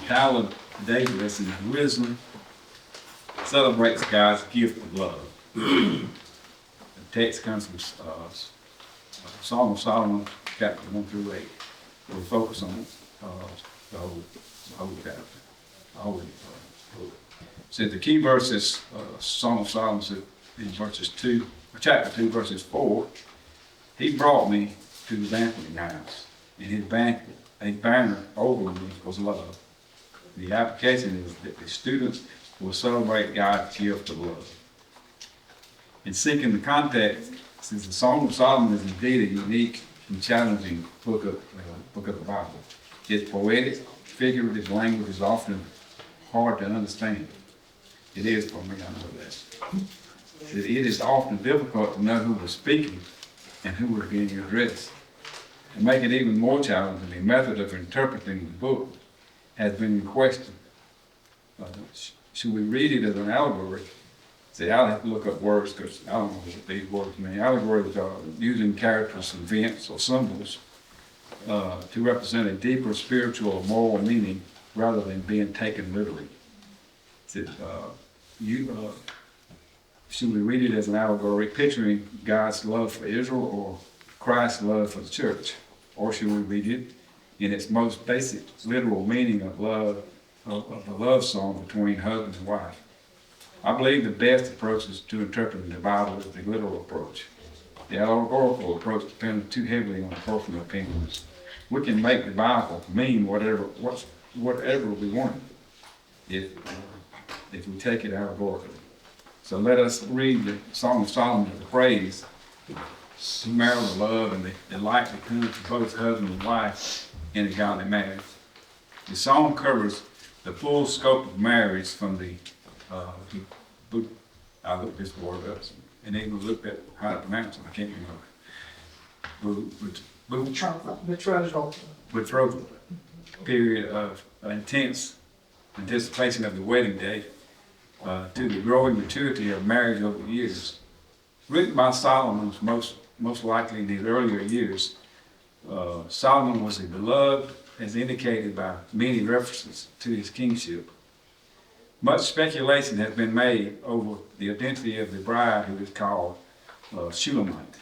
title of today's lesson is Wisdom Celebrates God's Gift of Love. The text comes from Song of Solomon, chapter 1 through 8. We'll focus on the whole chapter. So the key verses, Song of Solomon said in chapter 2, verses 4, he brought me to the banqueting house, and his banner over me was love. The application is that the students will celebrate God's gift of love. In seeking the context, since the Song of Solomon is indeed a unique and challenging book of the Bible, its poetic, figurative language is often hard to understand. It is for me, I know that. It is often difficult to know who was speaking and who was being addressed. To make it even more challenging, the method of interpreting the book has been in question. Should we read it as an allegory? See, I'll have to look up words because I don't know what these words mean. Allegories are using characters, events, or symbols to represent a deeper spiritual or moral meaning rather than being taken literally. Should we read it as an allegory, picturing God's love for Israel or Christ's love for the church? Or should we read it in its most basic literal meaning of love, of the love song between husband and wife? I believe the best approach is to interpret the Bible as the literal approach. The allegorical approach depends too heavily on personal opinions. We can make the Bible mean whatever we want if we take it allegorically. So let us read the Song of Solomon as a phrase, marital love and the delight that comes to both husband and wife in a godly marriage. The song covers the full scope of marriage from the I looked this word up and even looked at how to pronounce it. I can't remember. Betrothal period of intense anticipation of the wedding day to the growing maturity of marriage over the years. Written by Solomon, most likely in his earlier years, Solomon was a beloved, as indicated by many references to his kingship. Much speculation has been made over the identity of the bride who is called Shulamite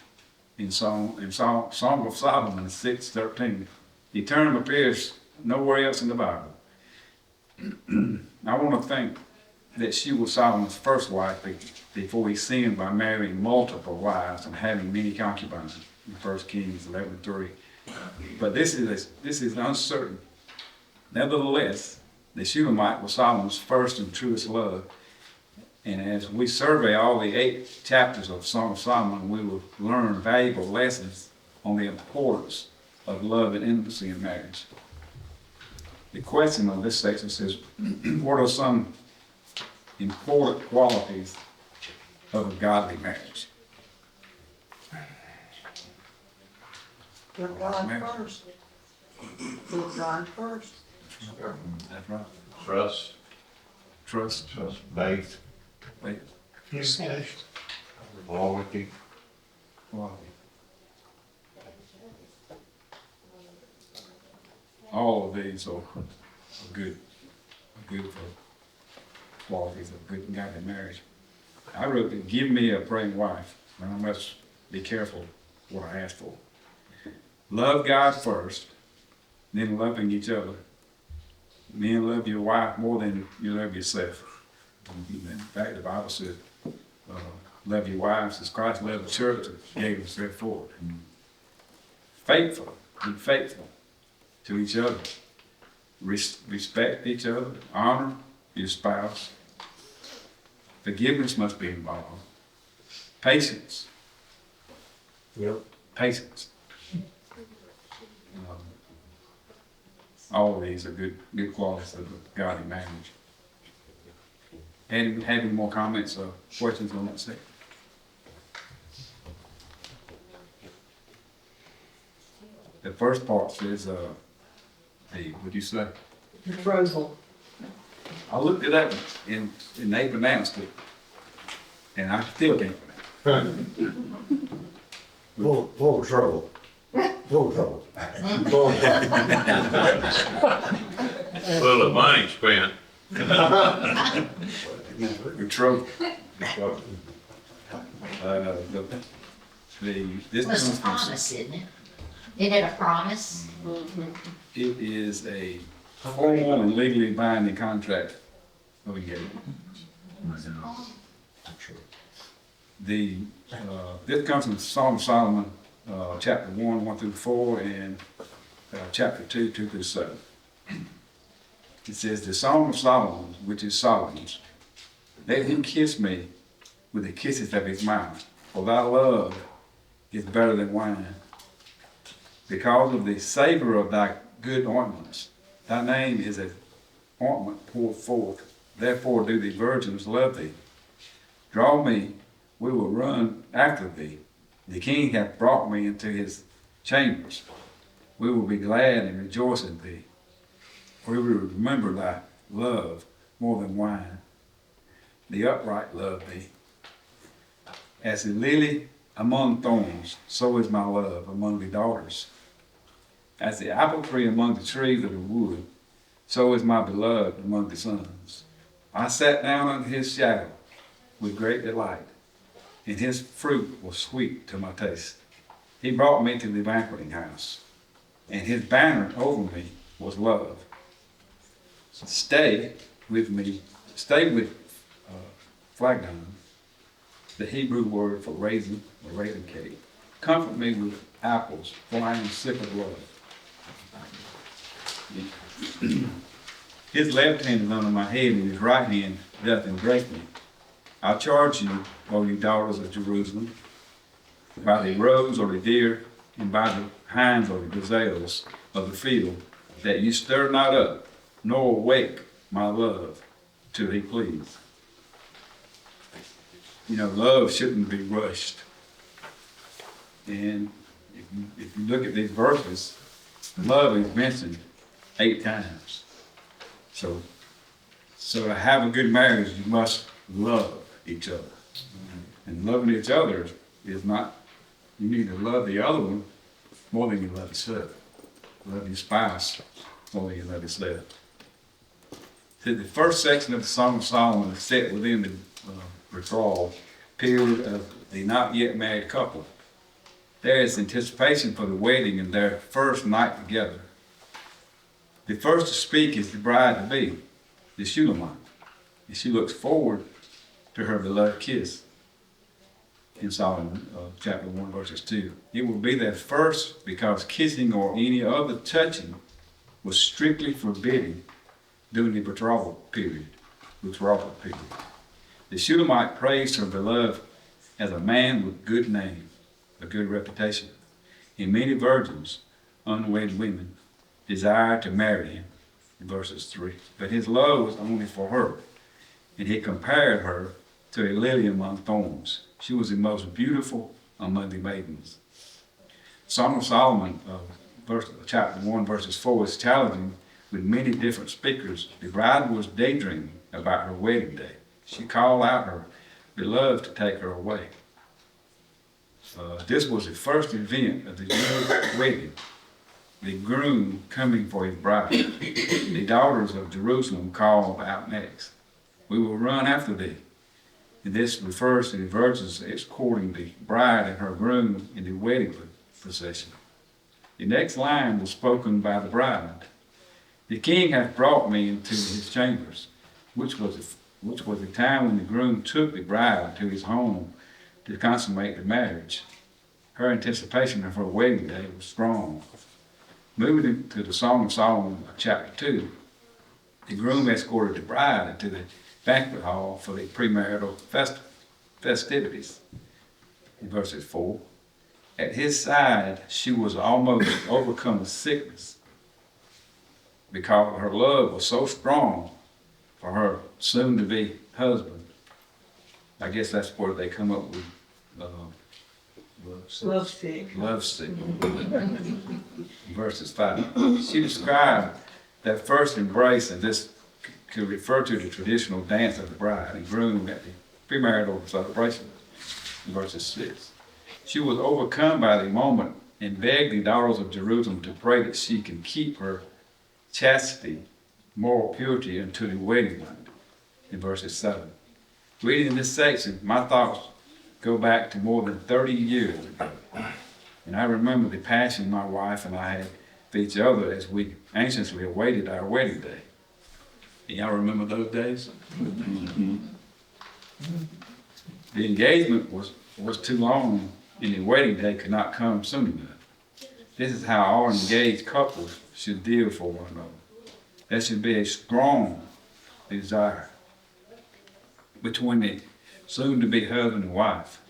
in Song of Solomon 6:13. The term appears nowhere else in the Bible. I want to think that she was Solomon's first wife before he sinned by marrying multiple wives and having many concubines in 1 Kings 11:3. But this is uncertain. Nevertheless, the Shulamite was Solomon's first and truest love. And as we survey all the 8 chapters of Song of Solomon, we will learn valuable lessons on the importance of love and intimacy in marriage. The question of this section says, what are some important qualities of a godly marriage? Put God first. Put God first. That's right. Trust. Faith. Loyalty. All of these are good qualities of good and godly marriage. I wrote, give me a praying wife, and I must be careful what I ask for. Love God first, then loving each other. Men, love your wife more than you love yourself. In fact, the Bible says, love your wives as Christ loved the church and gave himself for it. Faithful, be faithful to each other. Respect each other, honor your spouse. Forgiveness must be involved. Patience. Patience. All of these are good qualities of a godly marriage. Having more comments or questions on that section? The first part says, what'd you say? Betrothal. I looked it up and they pronounced it, and I still can't pronounce it. Full of trouble. Full of trouble. Full of money spent. Good trouble. This It was comes a from, promise, isn't it? Isn't it a promise? it is a formal and legally binding contract. Oh, yeah. This comes from Song of Solomon, chapter 1, 1 through 4, and chapter 2, 2 through 7. It says, the Song of Solomon, which is Solomon's, let him kiss me with the kisses of his mouth, for thy love is better than wine. Because of the savor of thy good ointments, thy name is an ointment poured forth. Therefore do the virgins love thee. Draw me, we will run after thee. The king hath brought me into his chambers. We will be glad and rejoice in thee. We will remember thy love more than wine. The upright love thee. As the lily among thorns, so is my love among the daughters. As the apple tree among the trees of the wood, so is my beloved among the sons. I sat down under his shadow with great delight, and his fruit was sweet to my taste. He brought me to the banqueting house, and his banner over me was love. Stay with flagdon, the Hebrew word for raisin or raisin cake. Comfort me with apples, for I am sick of love. His left hand is under my head, and his right hand doth embrace me. I charge you, O you daughters of Jerusalem, by the roes or the deer, and by the hinds or the gazelles of the field, that you stir not up, nor awake my love, till he please. You know, love shouldn't be rushed. And if you look at these verses, love is mentioned 8 times. So to have a good marriage, you must love each other. And loving each other is not, you need to love the other one more than you love yourself. Love your spouse more than you love yourself. So the first section of the Song of Solomon is set within the withdrawal period of the not yet married couple. There is anticipation for the wedding and their first night together. The first to speak is the bride-to-be, the Shulamite, and she looks forward to her beloved kiss in Solomon chapter 1 verses 2. It will be their first because kissing or any other touching was strictly forbidden during the betrothal period. The Shulamite praised her beloved as a man with good name, a good reputation. And many virgins, unwed women, desired to marry him, in verses 3. But his love was only for her, and he compared her to a lily among thorns. She was the most beautiful among the maidens. Song of Solomon, chapter 1, verses 4, is challenging with many different speakers. The bride was daydreaming about her wedding day. She called out her beloved to take her away. This was the first event of the Jewish wedding, the groom coming for his bride. The daughters of Jerusalem called out next, "We will run after thee." And this refers to the virgins escorting the bride and her groom in the wedding procession. The next line was spoken by the bride. The king hath brought me into his chambers, which was the time when the groom took the bride to his home to consummate the marriage. Her anticipation of her wedding day was strong. Moving to the Song of Solomon, chapter 2, the groom escorted the bride into the banquet hall for the premarital festivities. In verses 4, at his side she was almost overcome with sickness because her love was so strong for her soon-to-be husband. I guess that's where they come up with Love sick. love sick. Verses 5. She described that first embrace, and this could refer to the traditional dance of the bride and groom at the premarital celebration. In verses 6. She was overcome by the moment and begged the daughters of Jerusalem to pray that she can keep her chastity moral purity unto the wedding night in verses 7. Reading this section, my thoughts go back to more than 30 years ago. And I remember the passion my wife and I had for each other as we anxiously awaited our wedding day. Y'all remember those days? The engagement was too long and the wedding day could not come soon enough. This is how all engaged couples should deal for one another. There should be a strong desire between the soon-to-be husband and wife.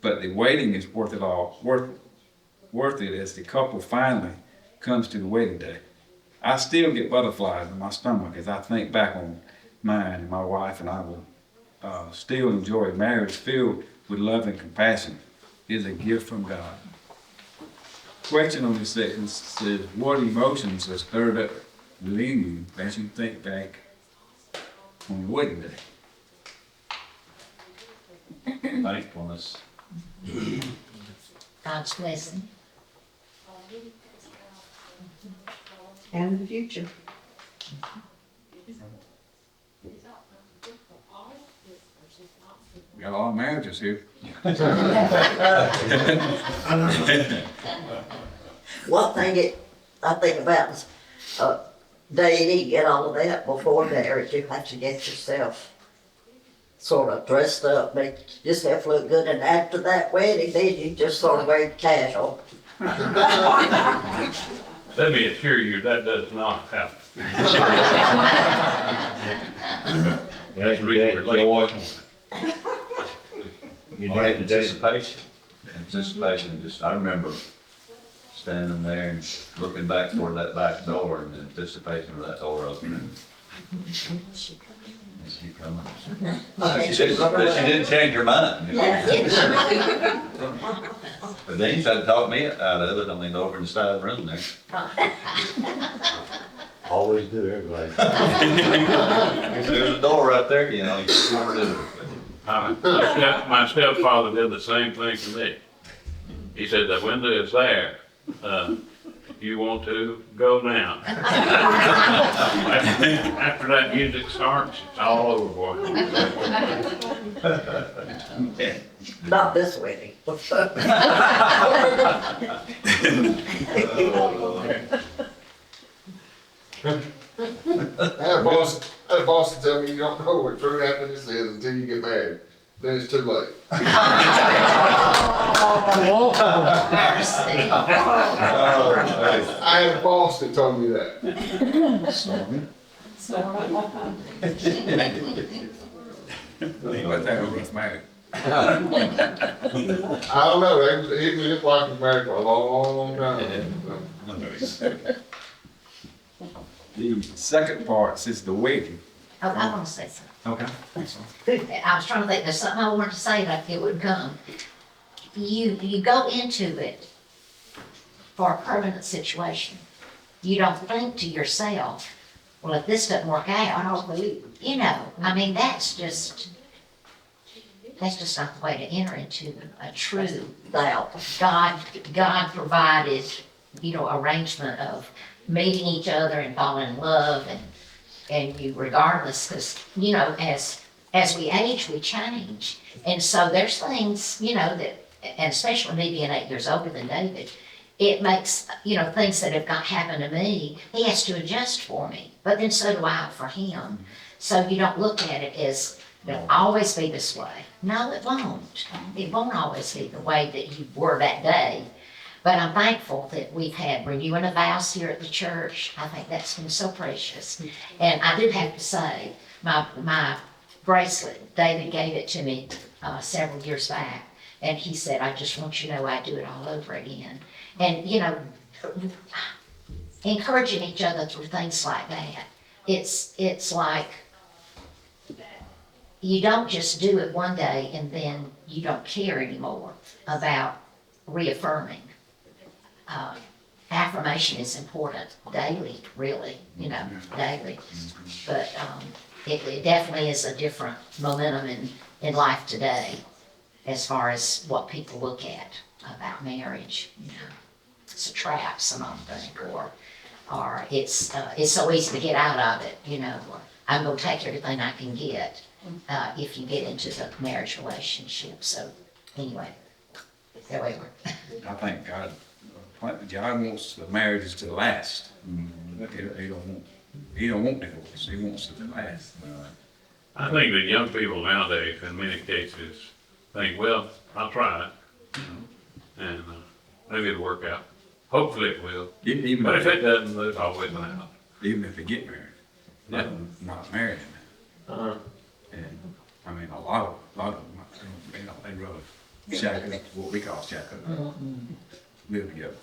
But the waiting is worth it all, worth it as the couple finally comes to the wedding day. I still get butterflies in my stomach as I think back on mine and my wife, and I will still enjoy a marriage filled with love and compassion. It is a gift from God. Question on this section says, what emotions are stirred up within you as you think back on the wedding day? Thankfulness. God's blessing. And the future. We got a lot of marriages here. One thing I think about is dating and all of that before marriage. You have to get yourself sort of dressed up, make yourself look good, and after that wedding, then you just sort of wear casual. Let me assure you, that does not happen. That's really joy. You Or had to do anticipation, just, I remember standing there and looking back toward that back door and anticipation of that door opening. Is she coming? She didn't change her mind. You know? But then you tried to talk me out of it, I leaned over in the side room there. Always do, everybody. There's a door right there, you know, you just never do it. My stepfather did the same thing to me. He said, the window is there. You want to go now. After that music starts, it's all over, boy. Not this wedding. I had a boss to tell me you don't know what true happiness is until you get married. Then it's too late. Mercy. I had a boss that told me that. But that was married. I don't know, they hit me up like I was married for a long, long time. The second part says the wedding. Oh, I want to say something. Okay. I was trying to think, there's something I wanted to say, like it would come. You go into it for a permanent situation. You don't think to yourself, well, if this doesn't work out, you know, I mean, that's just not the way to enter into a true God provided, you know, arrangement of meeting each other and falling in love and you regardless, because, you know, as we age, we change. And so there's things, you know, that, and especially me being 8 years older than David, it makes, you know, things that have not happened to me, he has to adjust for me. But then so do I for him. So you don't look at it as, it'll always be this way. No, it won't. It won't always be the way that you were that day. But I'm thankful that we've had renewing of vows here at the church. I think that's been so precious. And I do have to say, my bracelet, David gave it to me several years back. And he said, I just want you to know I do it all over again. And, you know, encouraging each other through things like that. It's like, you don't just do it one day and then you don't care anymore about reaffirming. Affirmation is important daily, really, you know, daily. But it definitely is a different momentum in life today as far as what people look at about marriage, you know. It's a trap, some of them think, or or it's so easy to get out of it, you know, or I'm gonna take everything I can get, if you get into the marriage relationship, so, anyway, there we are. I think God wants the marriages to last. He don't want divorce, he wants it to last. I think that young people nowadays, in many cases, think, well, I'll try it, and maybe it'll work out. Hopefully it will. Even But if if it doesn't, there's always an out. even if they get married, Yeah. not married. Uh-huh. And, I mean, a lot of them, you know, they'd rather shack up, what we call shack up, live together.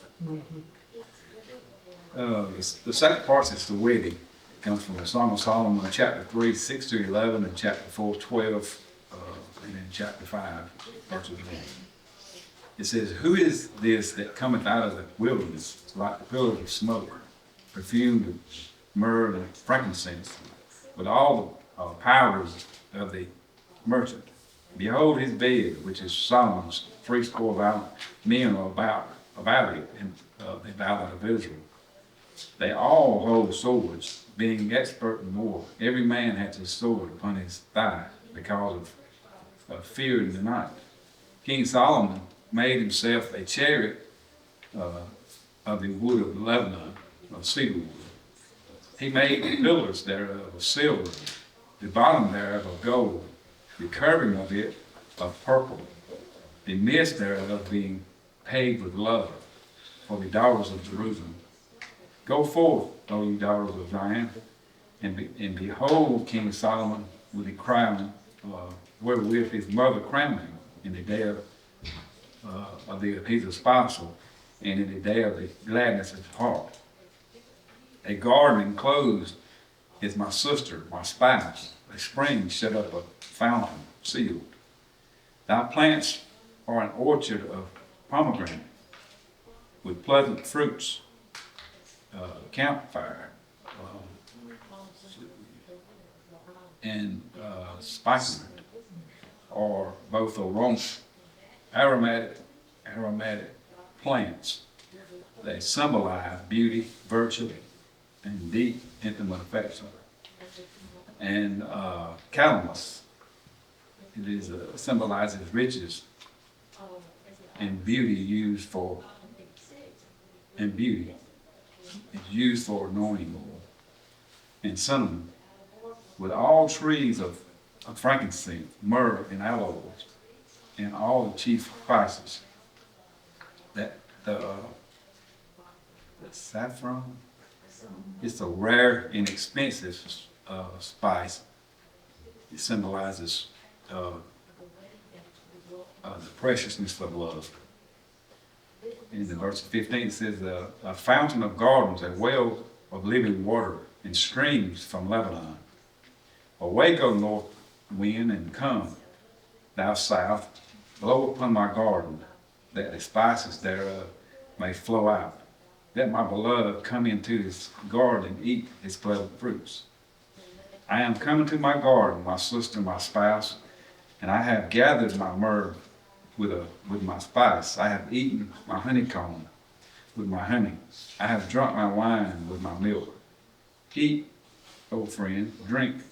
The second part is the wedding. It comes from the Song of Solomon, chapter 3, 6 to 11, and chapter 4, 12, and then chapter 5, verses 1. It says, "Who is this that cometh out of the wilderness like the pillars of smoke, perfumed with myrrh and frankincense, with all the powders of the merchant? Behold his bed, which is Solomon's, threescore valiant men are about it in the valley of Israel. They all hold swords, being expert in war. Every man has his sword upon his thigh because of fear in the night. King Solomon made himself a chariot of the wood of Lebanon, of cedar wood. He made the pillars thereof of silver, the bottom thereof of gold, the curving of it of purple, the midst thereof being paved with love for the daughters of Jerusalem. Go forth, O ye daughters of Zion, and behold King Solomon with the crown wherewith his mother crowned him in the day of his espousal, and in the day of the gladness of his heart. A garden enclosed is my sister, my spouse, a spring shut up, a fountain sealed. Thy plants are an orchard of pomegranate, with pleasant fruits, campfire, and spikenard, or both aromatic plants. They symbolize beauty, virtue, and deep intimate affection. And calamus, it is symbolizes riches and beauty It's used for anointing oil. And cinnamon, with all trees of frankincense, myrrh, and aloes, and all the chief spices. The saffron, it's a rare, inexpensive spice. It symbolizes the preciousness of love. In the verse 15 it says, a fountain of gardens, a well of living water, and streams from Lebanon. Awake, O north wind, and come, thou south, blow upon my garden, that the spices thereof may flow out. Let my beloved come into his garden and eat his pleasant fruits. I am coming to my garden, my sister, my spouse, and I have gathered my myrrh with my spice. I have eaten my honeycomb with my honey. I have drunk my wine with my milk. Eat, O friend, drink.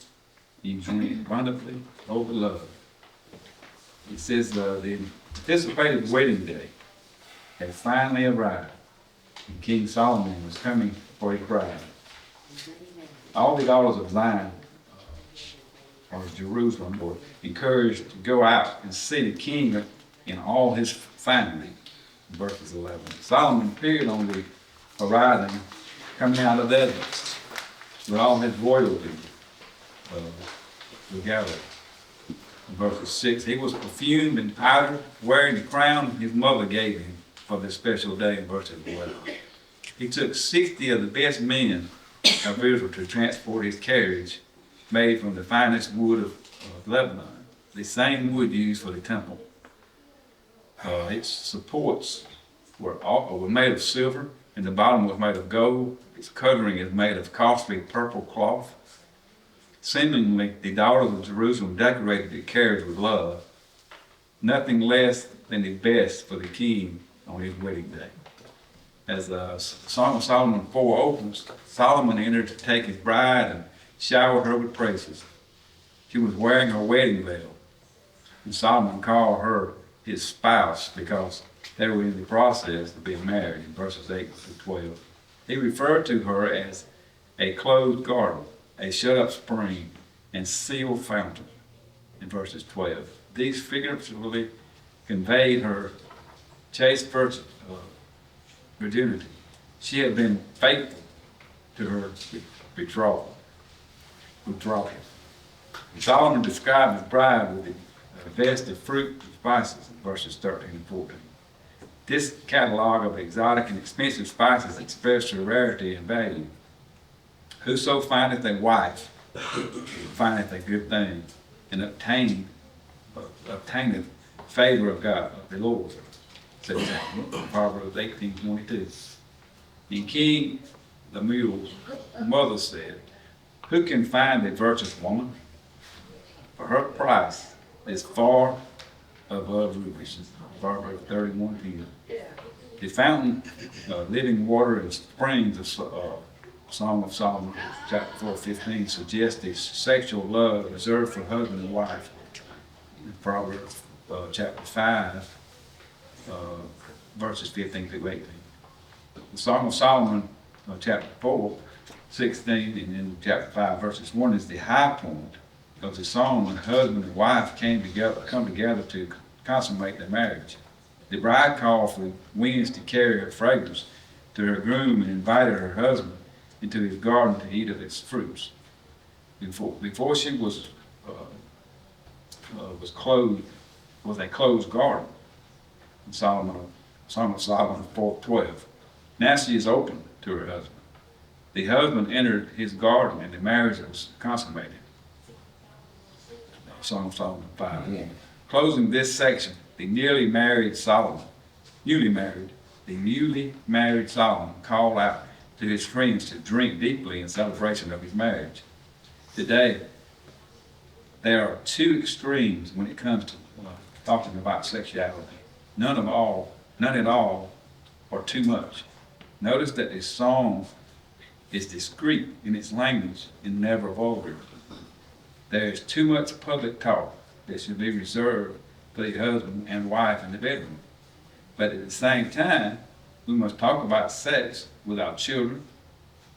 You drink abundantly, O beloved. It says the anticipated wedding day had finally arrived, and King Solomon was coming for his bride. All the daughters of Zion, or Jerusalem, were encouraged to go out and see the king in all his finery. Verses 11. Solomon appeared on the horizon, coming out of the desert, with all his royalty together. Verse 6, he was perfumed and powdered, wearing the crown his mother gave him for this special day. In verse 11, he took 60 of the best men of Israel to transport his carriage, made from the finest wood of Lebanon, the same wood used for the temple. Its supports were made of silver, and the bottom was made of gold. Its covering is made of costly purple cloth. Seemingly, the daughters of Jerusalem decorated the carriage with love, nothing less than the best for the king on his wedding day. As Song of Solomon 4 opens, Solomon entered to take his bride and showered her with praises. She was wearing her wedding veil, and Solomon called her his spouse because they were in the process of being married in verses 8 through 12. He referred to her as a closed garden, a shut-up spring, and sealed fountain in verses 12. These figuratively conveyed her chaste virginity. She had been faithful to her betrothal. Solomon described his bride with a vest of fruit and spices in verses 13 and 14. This catalog of exotic and expensive spices expressed her rarity and value. Whoso findeth a wife findeth a good thing, and obtaineth favor of God, of the Lord, says Proverbs 18:22. And King Lemuel's mother said, who can find a virtuous woman? For her price is far above rubies. Proverbs 31:10. The fountain, living water and springs of Song of Solomon, chapter 4:15, suggests the sexual love reserved for husband and wife. In Proverbs chapter 5, verses 15 through 18. The Song of Solomon, chapter 4:16, and then chapter 5, verses 1 is the high point of the song when husband and wife come together to consummate their marriage. The bride called for winds to carry her fragrance to her groom and invited her husband into his garden to eat of its fruits. Before she was a closed garden. In Song of Solomon 4:12. Now she is open to her husband. The husband entered his garden and the marriage was consummated. Song of Solomon 5:1. Closing this section, the newly married Solomon called out to his friends to drink deeply in celebration of his marriage. Today, there are two extremes when it comes to talking about sexuality. None at all, or too much. Notice that this song is discreet in its language and never vulgar. There is too much public talk that should be reserved for the husband and wife in the bedroom. But at the same time, we must talk about sex with our children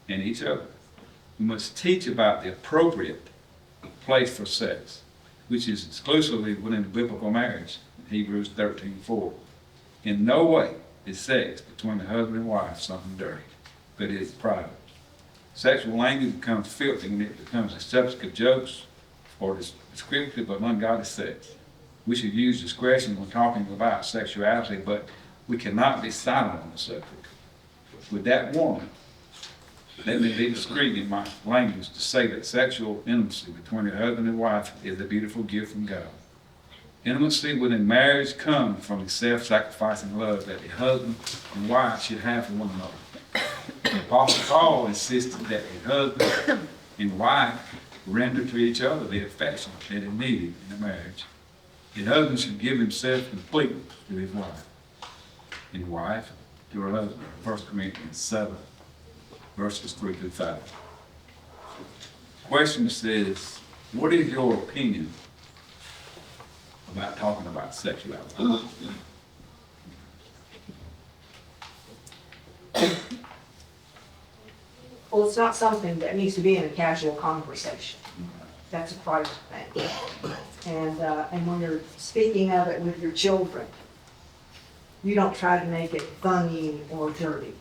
and each other. We must teach about the appropriate place for sex, which is exclusively within biblical marriage, Hebrews 13:4. In no way is sex between the husband and wife something dirty, but it is private. Sexual language becomes filthy when it becomes a subject of jokes or descriptive of ungodly sex. We should use discretion when talking about sexuality, but we cannot be silent on the subject. With that warning, let me be discreet in my language to say that sexual intimacy between a husband and wife is a beautiful gift from God. Intimacy within marriage comes from the self-sacrificing love that the husband and wife should have for one another. The Apostle Paul insisted that the husband and wife render to each other the affection that is needed in a marriage. The husband should give himself completely to his wife, and the wife to her husband. 1 Corinthians 7, verses 3 through 5. The question says, what is your opinion about talking about sexuality? Well, it's not something that needs to be in a casual conversation. That's a private thing. And when you're speaking of it with your children, you don't try to make it funny or dirty.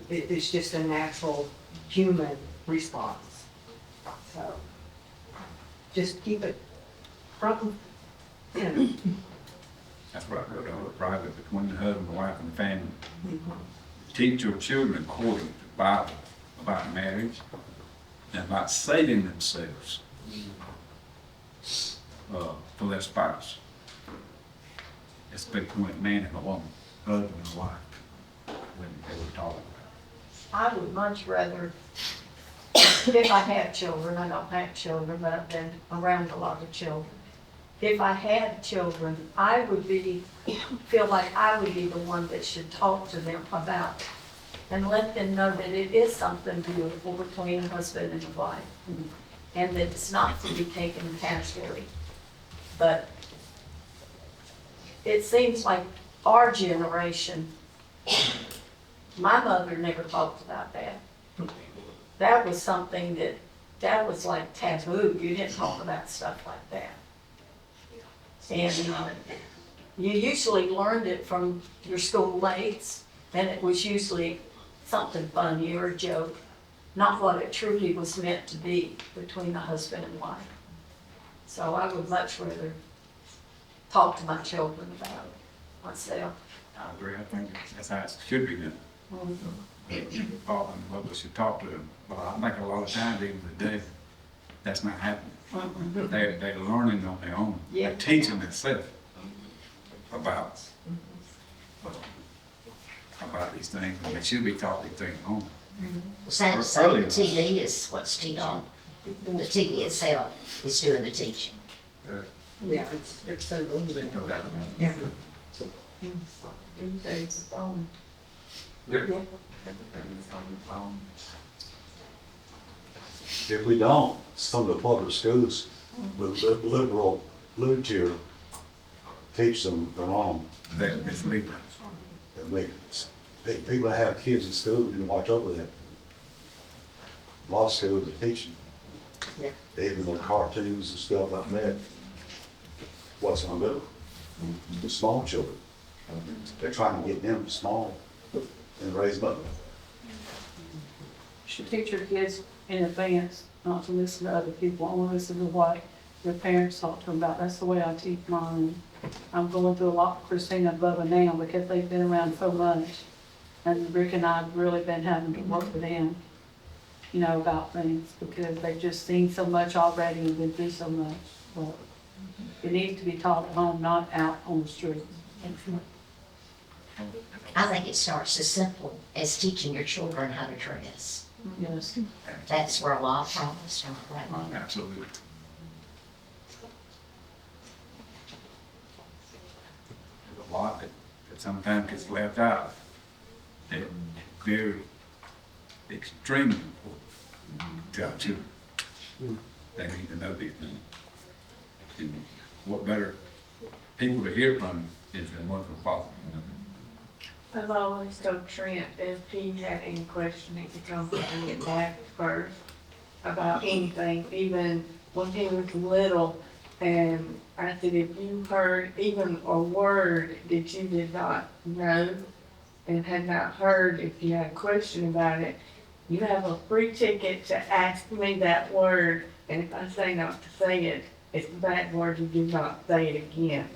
It's just a natural human response. So just keep it front and That's right, private between the husband, the wife, and the family. Teach your children according to the Bible about marriage and about saving themselves for their spouse. It's between a man and a woman, husband and wife, when they were talking about. I would much rather, if I had children, I don't have children, but I've been around a lot of children. if I had children, I would feel like I would be the one that should talk to them about it and let them know that it is something beautiful between a husband and a wife, and that it's not to be taken casually. But it seems like our generation, my mother never talked about that. That was something that was like taboo. You didn't talk about stuff like that. And you usually learned it from your schoolmates, and it was usually something funny or a joke, not what it truly was meant to be between a husband and wife. So I would much rather talk to my children about it myself. I agree, I think that's how it should be done. Father and mother should talk to them, but I think a lot of times, even today, that's not happening. They're learning on their own. Yeah. They're teaching themselves about these things, and they should be taught these things at home. Sad to say, the TV is what's teaching. The TV itself is doing the teaching. Yeah, it's so limited. Yeah. These days, the phone. If we don't, some of the public schools with liberal literature teach them the wrong. That misleading. People that have kids in school, you watch over that. A lot of schools are teaching. Yeah. Even the cartoons and stuff like that. What's on them? The small children. They're trying to get them small and raise them up. You should teach your kids in advance not to listen to other people, only listen to what their parents talk to them about. That's the way I teach mine. I'm going through a lot with Christina and Bubba now because they've been around so much. And Rick and I have really been having to work with them, you know, about things because they've just seen so much already and been through so much. But it needs to be taught at home, not out on the streets. I think it starts as simple as teaching your children how to dress. Yes. That's where a lot of problems start right now. Absolutely. There's a lot that sometimes gets left out. They're very extremely important to our children. They need to know these things. And what better people to hear from is than one from Father. I've always told Trent if he had any question, he could come and get back first about anything, even when he was little. And I said, if you heard even a word that you did not know and had not heard, if you had a question about it, you have a free ticket to ask me that word. And if I say not to say it, it's a bad word, you do not say it again.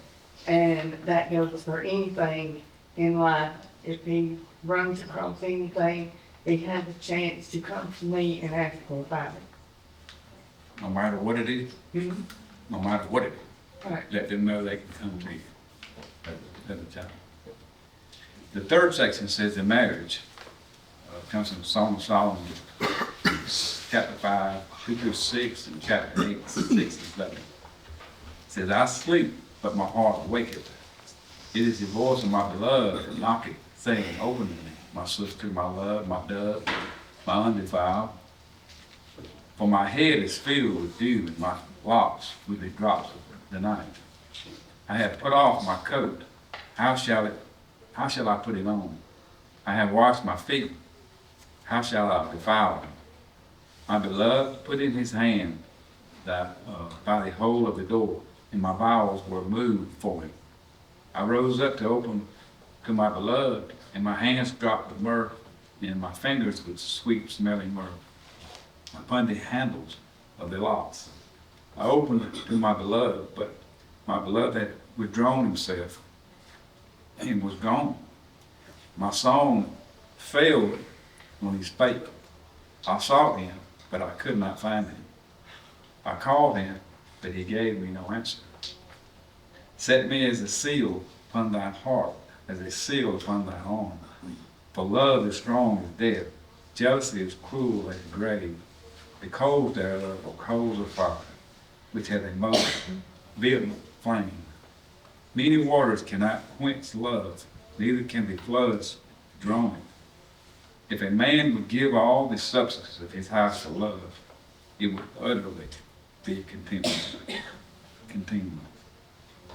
And that goes for anything in life. If he runs across anything, he has a chance to come to me and ask me about it. No matter what it is, no matter what it is, Right. let them know they can come to you at a time. The third section says the marriage comes from Song of Solomon, chapter 5, 2-6, and chapter 8, 6 and 7. It says, I sleep, but my heart awaketh. It is the voice of my beloved that knocketh, saying, open to me, my sister, my love, my dove, my undefiled. For my head is filled with dew, and my locks with the drops of the night. I have put off my coat. How shall I put it on? I have washed my feet. How shall I defile them? My beloved put in his hand by the hole of the door, and my bowels were moved for him. I rose up to open to my beloved, and my hands dropped with myrrh, and my fingers with sweet smelling myrrh upon the handles of the locks. I opened to my beloved, but my beloved had withdrawn himself and was gone. My song failed when he spake. I sought him, but I could not find him. I called him, but he gave me no answer. Set me as a seal upon thy heart, as a seal upon thy arm. For love is strong as death, jealousy is cruel as the grave. The coals thereof are coals of fire, which have a most vehement flame. Many waters cannot quench love, neither can the floods drown it. If a man would give all the substance of his house for love, it would utterly be continual.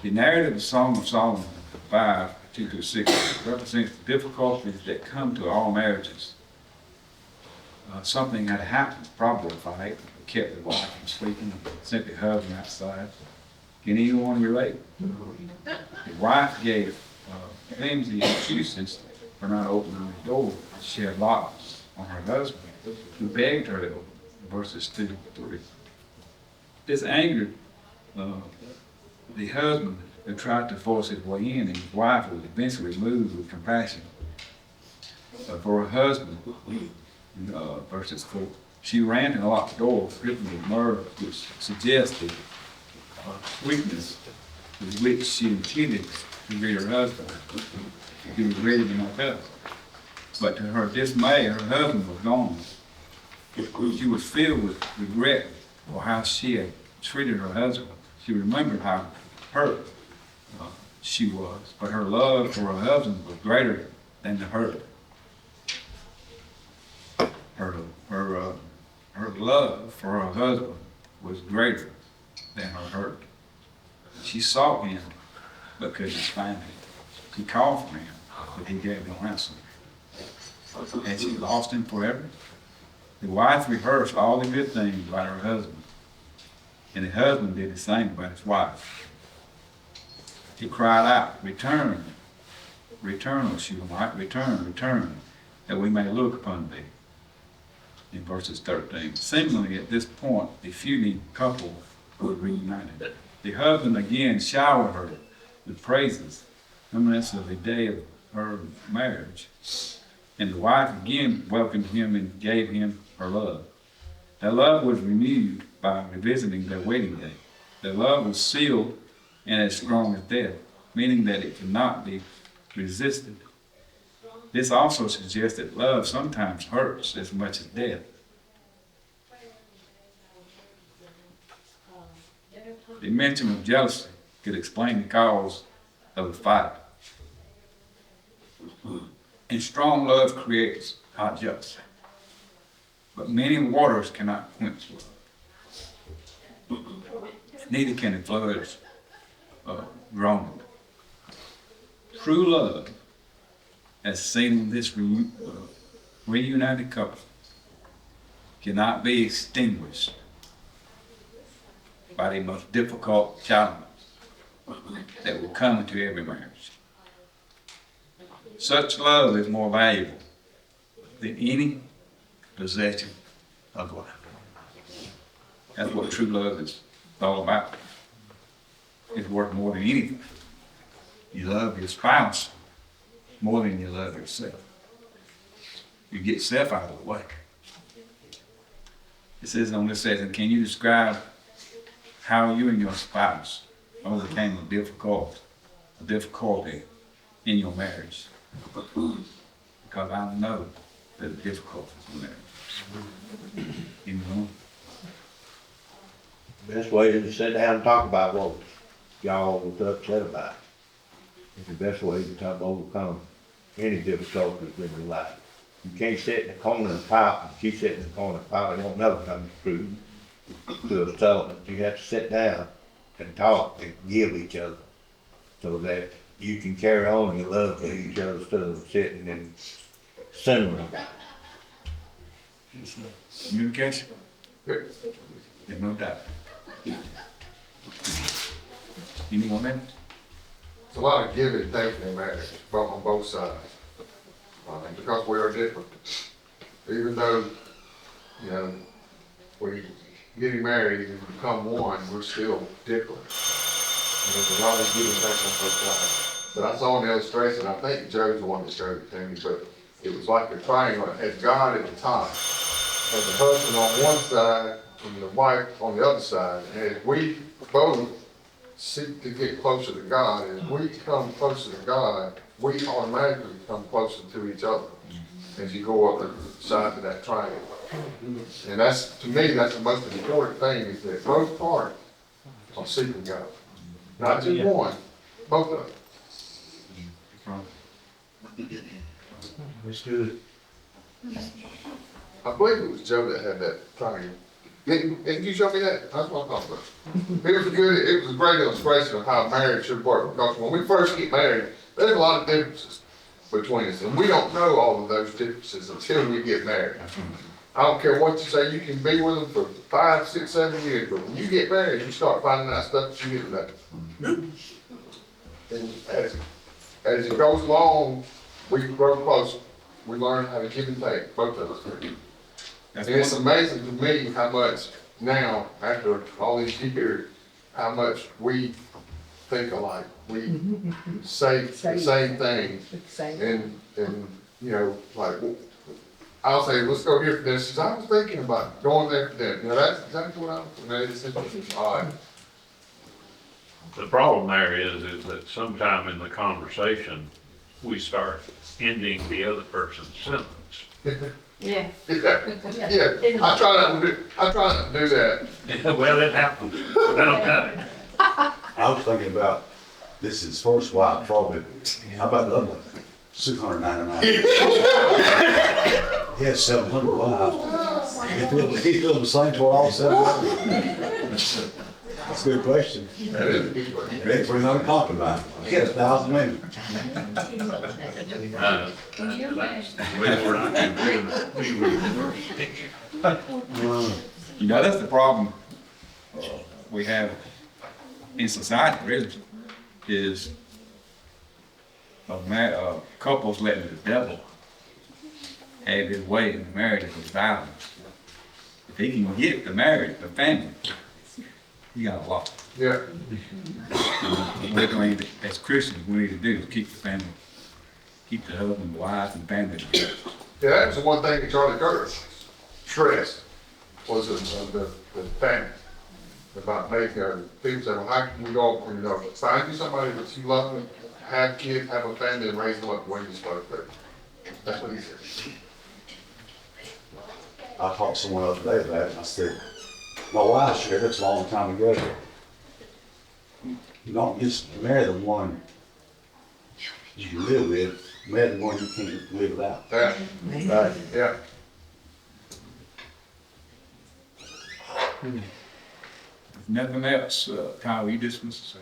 The narrative of Song of Solomon 5:2-6 represents the difficulties that come to all marriages. Something had happened, probably a fight, kept the wife from sleeping, sent the husband outside. Can anyone relate? The wife gave flimsy excuses for not opening the door. She had locks on her husband, who begged her to open, verses 2-3. This angered the husband, who tried to force his way in, and his wife was eventually moved with compassion for her husband. Verses 4. She ran and locked the door, dripping with myrrh, which suggested sweetness with which she intended to greet her husband. He was ready to knock up. But to her dismay, her husband was gone. She was filled with regret for how she had treated her husband. She remembered how hurt she was, but her love for her husband was greater than the hurt. Her love for her husband was greater than her hurt. She sought him, but could not find him. She called for him, but he gave no answer. Had she lost him forever? The wife rehearsed all the good things about her husband, and the husband did the same about his wife. He cried out, "Return, return, O Shulamite, return, return, that we may look upon thee." In verses 13. Seemingly at this point, the feuding couple were reunited. The husband again showered her with praises, reminiscent of the day of her marriage. And the wife again welcomed him and gave him her love. Their love was renewed by revisiting their wedding day. Their love was sealed and as strong as death, meaning that it could not be resisted. This also suggests that love sometimes hurts as much as death. The mention of jealousy could explain the cause of the fight. And strong love creates hot jealousy. But many waters cannot quench love. Neither can the floods drown it. True love, as seen in this reunited couple, cannot be extinguished by the most difficult challenges that will come into every marriage. Such love is more valuable than any possession of life. That's what true love is all about. It's worth more than anything. You love your spouse more than you love yourself. You get self out of the way. It says on this section, can you describe how you and your spouse overcame a difficulty in your marriage? Because I know the difficulties in marriage. You know? Best way is to sit down and talk about what y'all was upset about. It's the best way to try to overcome any difficulties in your life. You can't sit in the corner and pout, and she sit in the corner and pout, it won't never come through to a settlement. You have to sit down and talk and give each other so that you can carry on your love for each other instead of sitting and simmering. Communication? Good. There's no doubt. Any more minutes? It's a lot of give and take in marriage, on both sides. Because we are different. Even though, you know, we getting married and become one, we're still different. And there's a lot of give and take on both sides. But I saw an illustration, I think Joe's the one that showed it to me, but it was like a triangle. It had God at the top, and the husband on one side, and the wife on the other side. And as we both seek to get closer to God, as we come closer to God, we automatically come closer to each other as you go up the side of that triangle. And that's, to me, that's the most important thing, is that both parties are seeking God. not just one, both of them. It's good. I believe it was Joe that had that triangle. Didn't you show me that? That's what I'm talking about. It was good, it was a great illustration of how marriage should work, because when we first get married, there's a lot of differences between us, and we don't know all of those differences until we get married. I don't care what you say, you can be with them for 5, 6, 7 years, but when you get married, you start finding out stuff that you didn't know. And as it goes along, we grow closer. We learn how to give and take, both of us. And it's amazing to me how much now, after all these years, how much we think alike. We say the same thing. And, you know, like, I'll say, let's go here for this. She says, I was thinking about going there for dinner. You know, that's exactly what I was thinking. All right. The problem there is that sometime in the conversation, we start ending the other person's sentence. Yeah. Yeah, I try not to do that. Well, it happens. I was thinking about, this is first wife, probably, how about the other one? $699. He has 700 wives. He feels the same for all 700. That's a good question. Ready for another compromise. He has 1,000 women. You know, that's the problem we have in society, really, is couples letting the devil have his way in the marriage of his violence. If he can get the marriage, the family, he got a lot. Yeah. As Christians, we need to do is keep the family, keep the husband, wife, and family together. Yeah, that was the one thing that Charlie Kirk stressed, was the family. About making, people say, well, how can you go, you know, find you somebody that you love and have kids, have a family, and raise them up the way you're supposed to. That's what he said. I talked to someone the other day about it, and I said, my wife shared this a long time ago. You don't just marry the one you live with, marry the one you can't live without. Yeah, right, yeah. If nothing else, Kyle, you dismiss us.